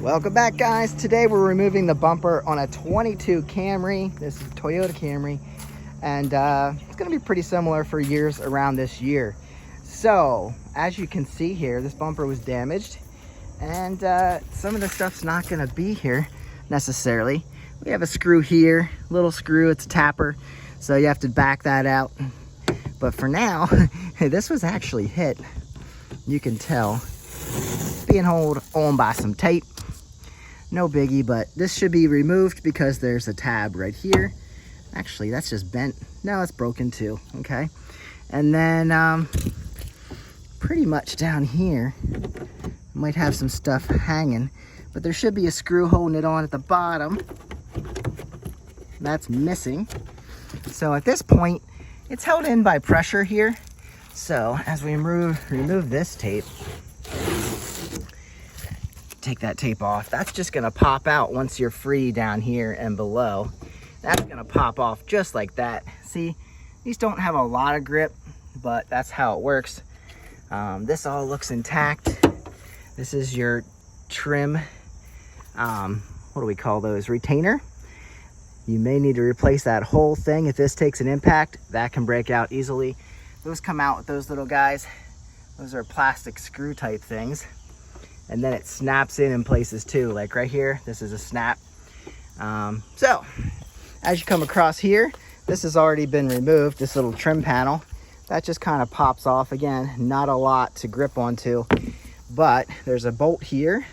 Welcome back, guys. Today we're removing the bumper on a 22 Camry. This is a Toyota Camry, and it's going to be pretty similar for years around this year. So as you can see here, this bumper was damaged, and some of the stuff's not going to be here necessarily. We have a screw here, little screw, it's a tapper, so you have to back that out. But for now, this was actually hit. You can tell, being held on by some tape. No biggie, but this should be removed because there's a tab right here. Actually, that's just bent. No, it's broken too, okay? And then pretty much down here, might have some stuff hanging, but there should be a screw holding it on at the bottom. That's missing. So at this point, it's held in by pressure here. So as we remove this tape, take that tape off, that's just gonna pop out once you're free down here and below. That's gonna pop off just like that. See, these don't have a lot of grip, but that's how it works. This all looks intact. This is your trim, what do we call those, retainer. You may need to replace that whole thing. If this takes an impact, that can break out easily. Those come out with those little guys. Those are plastic screw type things. And then it snaps in places too, like right here, this is a snap. So as you come across here, this has already been removed, this little trim panel. That just kind of pops off. Again, not a lot to grip onto, but there's a bolt here,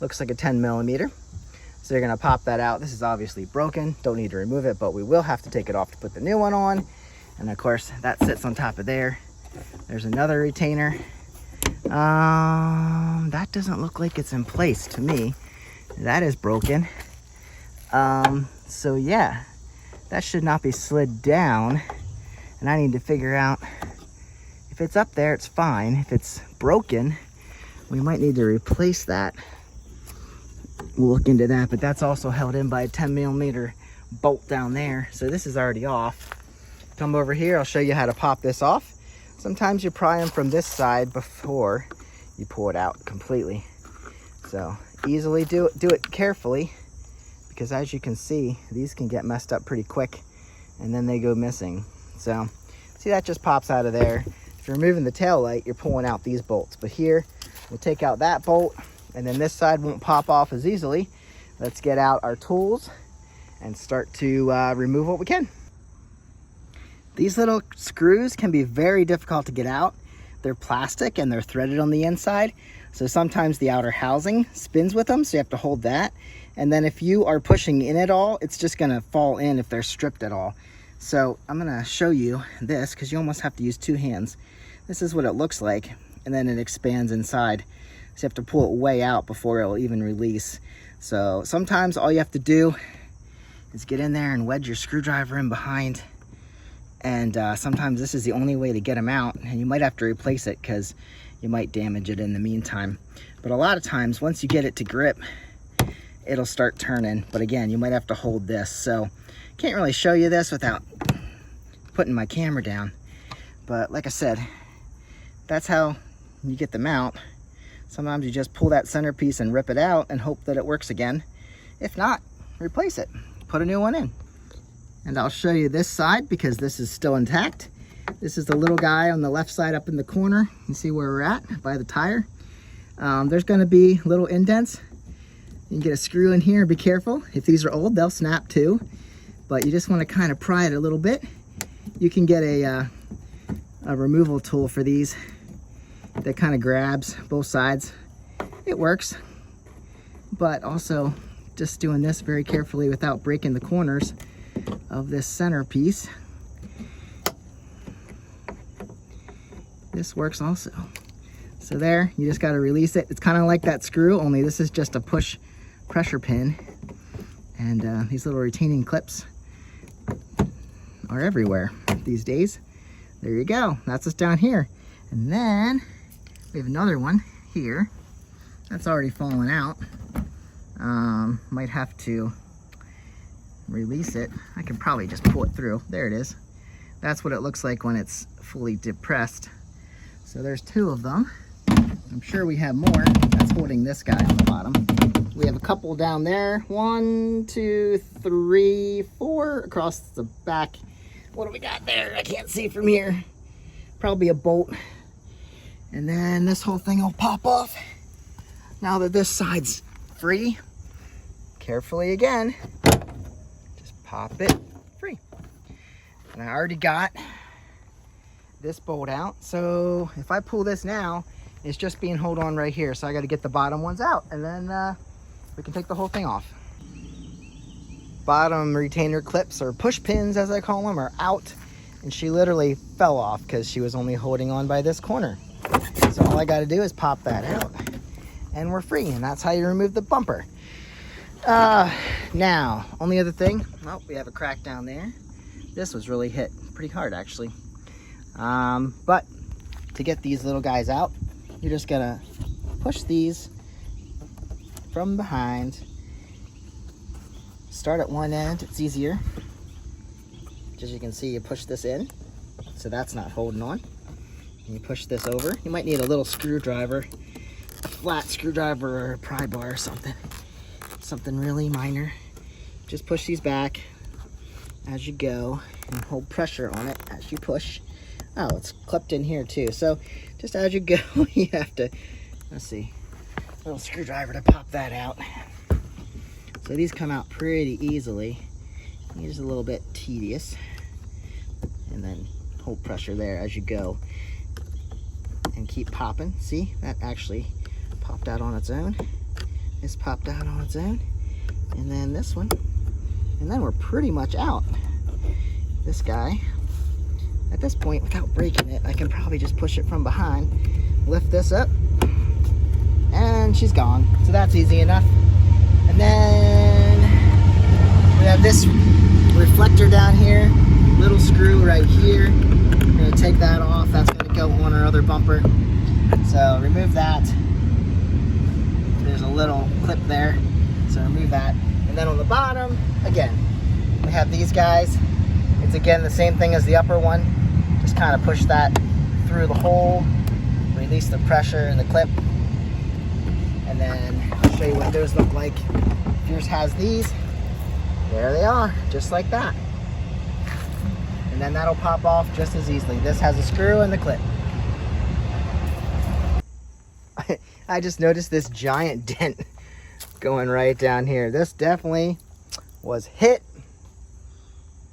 looks like a 10 millimeter. So you're gonna pop that out. This is obviously broken, don't need to remove it, but we will have to take it off to put the new one on. And of course, that sits on top of there. There's another retainer. That doesn't look like it's in place to me. That is broken. So yeah, that should not be slid down. And I need to figure out, if it's up there, it's fine. If it's broken, we might need to replace that. We'll look into that, but that's also held in by a 10 millimeter bolt down there. So this is already off. Come over here, I'll show you how to pop this off. Sometimes you pry them from this side before you pull it out completely. So easily do it carefully, because as you can see, these can get messed up pretty quick and then they go missing. So see, that just pops out of there. If you're removing the tail light, you're pulling out these bolts. But here, we'll take out that bolt, and then this side won't pop off as easily. Let's get out our tools and start to remove what we can. These little screws can be very difficult to get out. They're plastic and they're threaded on the inside. So sometimes the outer housing spins with them, so you have to hold that. And then if you are pushing in at all, it's just gonna fall in if they're stripped at all. So I'm gonna show you this, because you almost have to use two hands. This is what it looks like, and then it expands inside. So you have to pull it way out before it'll even release. So sometimes all you have to do is get in there and wedge your screwdriver in behind. And sometimes this is the only way to get them out, and you might have to replace it because you might damage it in the meantime. But a lot of times, once you get it to grip, it'll start turning. But again, you might have to hold this. So can't really show you this without putting my camera down. But like I said, that's how you get them out. Sometimes you just pull that centerpiece and rip it out and hope that it works again. If not, replace it, put a new one in. And I'll show you this side because this is still intact. This is the little guy on the left side up in the corner. You see where we're at by the tire. There's gonna be little indents. You can get a screw in here, be careful. If these are old, they'll snap too. But you just wanna kind of pry it a little bit. You can get a removal tool for these that kind of grabs both sides. It works, but also just doing this very carefully without breaking the corners of this centerpiece. This works also. So there, you just got to release it. It's kind of like that screw, only this is just a push pressure pin. And these little retaining clips are everywhere these days. There you go, that's us down here. And then we have another one here that's already fallen out. Might have to release it. I can probably just pull it through. There it is. That's what it looks like when it's fully depressed. So there's two of them. I'm sure we have more. That's holding this guy on the bottom. We have a couple down there. 1, 2, 3, 4 across the back. What do we got there? I can't see from here. Probably a bolt. And then this whole thing will pop off. Now that this side's free, carefully again, just pop it free. And I already got this bolt out. So if I pull this now, it's just being held on right here. So I got to get the bottom ones out, and then we can take the whole thing off. Bottom retainer clips, or push pins as I call them, are out, and she literally fell off because she was only holding on by this corner. So all I got to do is pop that out and we're free, and that's how you remove the bumper. Now, only other thing, well, we have a crack down there. This was really hit pretty hard actually. But to get these little guys out, you're just gonna push these from behind. Start at one end, it's easier. As you can see, you push this in, so that's not holding on. And you push this over. You might need a little screwdriver, a flat screwdriver or a pry bar or something. Something really minor. Just push these back as you go and hold pressure on it as you push. Oh, it's clipped in here too. So just as you go, you have to, let's see, a little screwdriver to pop that out. So these come out pretty easily. It's a little bit tedious. And then hold pressure there as you go. And keep popping. See, that actually popped out on its own. This popped out on its own. And then this one. And then we're pretty much out. This guy, at this point, without breaking it, I can probably just push it from behind, lift this up, and she's gone. So that's easy enough. And then we have this reflector down here, little screw right here. I'm gonna take that off. That's gonna go on our other bumper. So remove that. There's a little clip there, so remove that. And then on the bottom, again, we have these guys. It's again the same thing as the upper one. Just kind of push that through the hole, release the pressure in the clip, and then I'll show you what those look like. If yours has these, there they are, just like that. And then that'll pop off just as easily. This has a screw and the clip. I just noticed this giant dent going right down here. This definitely was hit.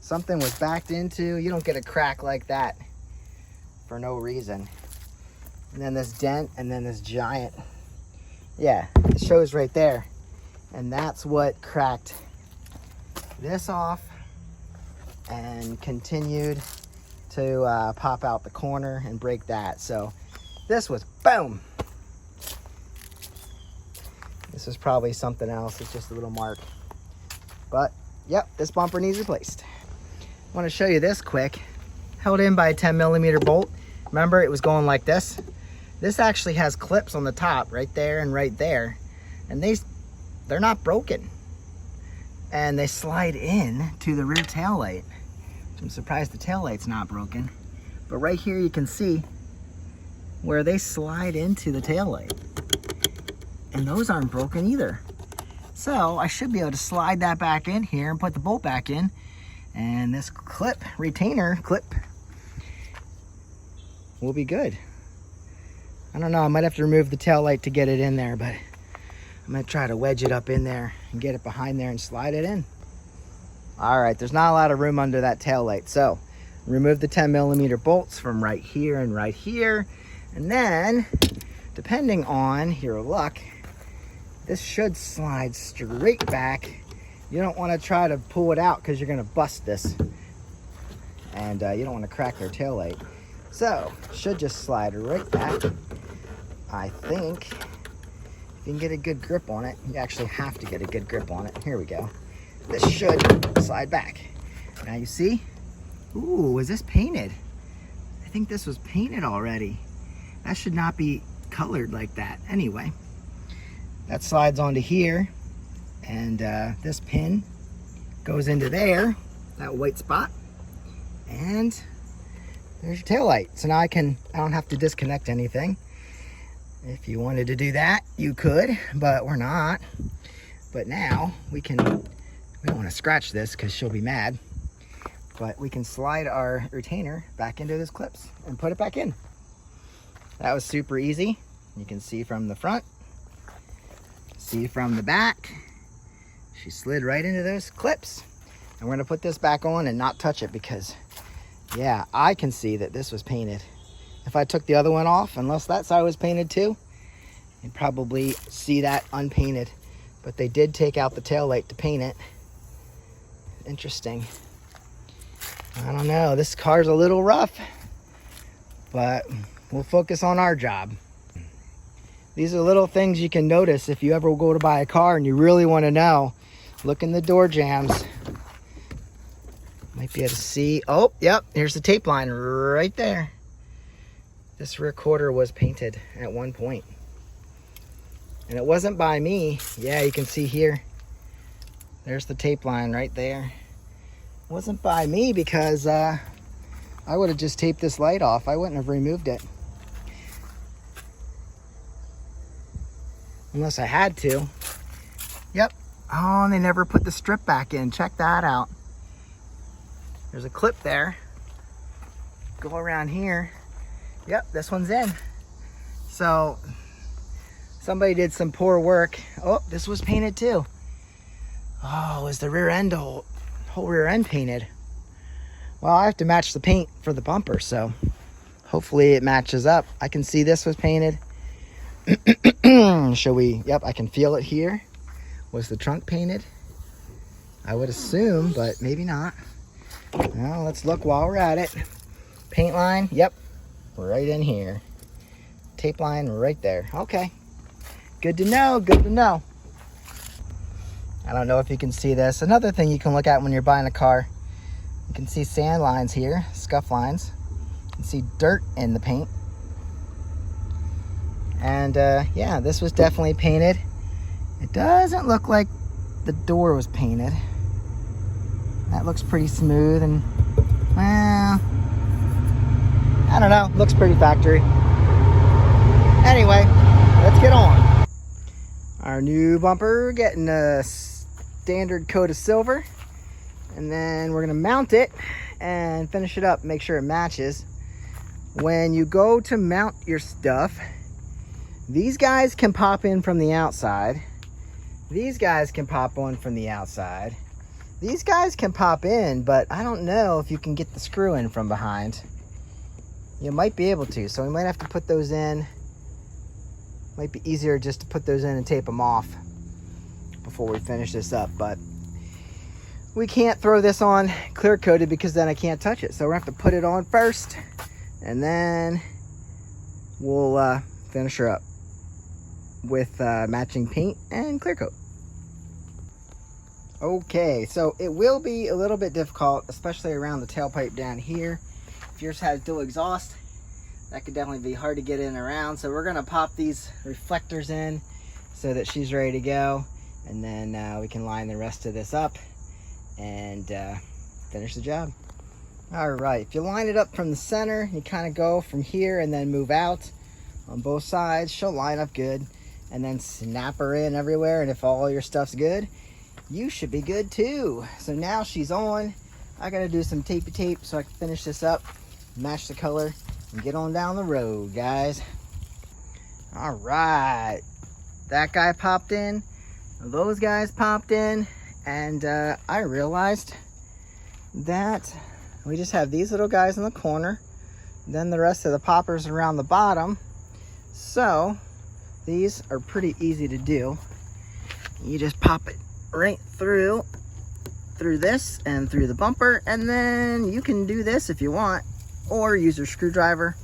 Something was backed into. You don't get a crack like that for no reason. And then this dent, and then this giant. Yeah, it shows right there. And that's what cracked this off and continued to pop out the corner and break that. So this was boom. This is probably something else. It's just a little mark. But yep, this bumper needs replaced. I want to show you this quick. Held in by a 10mm bolt. Remember, it was going like this. This actually has clips on the top right there and right there, and they're not broken, and they slide in to the rear tail light. I'm surprised the tail light's not broken, but right here you can see where they slide into the tail light, and those aren't broken either. So I should be able to slide that back in here and put the bolt back in, and this clip, retainer clip, will be good. I don't know, I might have to remove the tail light to get it in there, but I'm gonna try to wedge it up in there and get it behind there and slide it in. All right, there's not a lot of room under that tail light, so remove the 10mm bolts from right here and right here, and then, depending on your luck, this should slide straight back. You don't want to try to pull it out because you're going to bust this, and you don't want to crack their tail light. So should just slide right back. I think if you can get a good grip on it, you actually have to get a good grip on it. Here we go. This should slide back. Now you see, ooh, is this painted? I think this was painted already. That should not be colored like that. Anyway, that slides onto here, and this pin goes into there, that white spot, and there's your tail light. So now I don't have to disconnect anything. If you wanted to do that, you could, but we're not. But now we don't want to scratch this because she'll be mad. But we can slide our retainer back into those clips and put it back in. That was super easy. You can see from the front, see from the back. She slid right into those clips. And we're gonna put this back on and not touch it because, yeah, I can see that this was painted. If I took the other one off, unless that side was painted too, you'd probably see that unpainted. But they did take out the tail light to paint it. Interesting. I don't know, this car's a little rough, but we'll focus on our job. These are little things you can notice if you ever go to buy a car and you really want to know. Look in the door jambs. Might be able to see. Oh, yep, here's the tape line right there. This rear quarter was painted at one point. And it wasn't by me. Yeah, you can see here. There's the tape line right there. It wasn't by me because I would have just taped this light off. I wouldn't have removed it. Unless I had to. Yep. Oh, and they never put the strip back in. Check that out. There's a clip there. Go around here. Yep, this one's in. So somebody did some poor work. Oh, this was painted too. Oh, is the rear end whole rear end painted? Well, I have to match the paint for the bumper, so hopefully it matches up. I can see this was painted. Shall we? Yep, I can feel it here. Was the trunk painted? I would assume, but maybe not. Well, let's look while we're at it. Paint line, yep, right in here. Tape line right there. Okay, good to know, good to know. I don't know if you can see this. Another thing you can look at when you're buying a car, you can see sand lines here, scuff lines. You can see dirt in the paint. And yeah, this was definitely painted. It doesn't look like the door was painted. That looks pretty smooth and, well, I don't know, looks pretty factory. Anyway, let's get on. Our new bumper, getting a standard coat of silver. And then we're gonna mount it and finish it up, make sure it matches. When you go to mount your stuff, these guys can pop in from the outside. These guys can pop on from the outside. These guys can pop in, but I don't know if you can get the screw in from behind. You might be able to, so we might have to put those in. Might be easier just to put those in and tape them off before we finish this up, but we can't throw this on clear coated because then I can't touch it. So we're gonna have to put it on first, and then we'll finish her up with matching paint and clear coat. Okay, so it will be a little bit difficult, especially around the tailpipe down here. If yours has dual exhaust, that could definitely be hard to get in and around. So we're gonna pop these reflectors in so that she's ready to go, and then we can line the rest of this up and finish the job. All right, if you line it up from the center, you kind of go from here and then move out on both sides. She'll line up good, and then snap her in everywhere, and if all your stuff's good, you should be good too. So now she's on. I gotta do some tapey tape so I can finish this up, match the color, and get on down the road, guys. All right, that guy popped in, those guys popped in, and I realized that we just have these little guys in the corner, then the rest of the poppers around the bottom. So these are pretty easy to do. You just pop it right through this and through the bumper, and then you can do this if you want, or use your screwdriver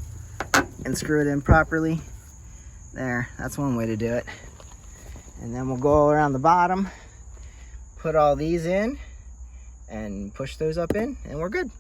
and screw it in properly. There, that's one way to do it. And then we'll go around the bottom, put all these in, and push those up in, and we're good.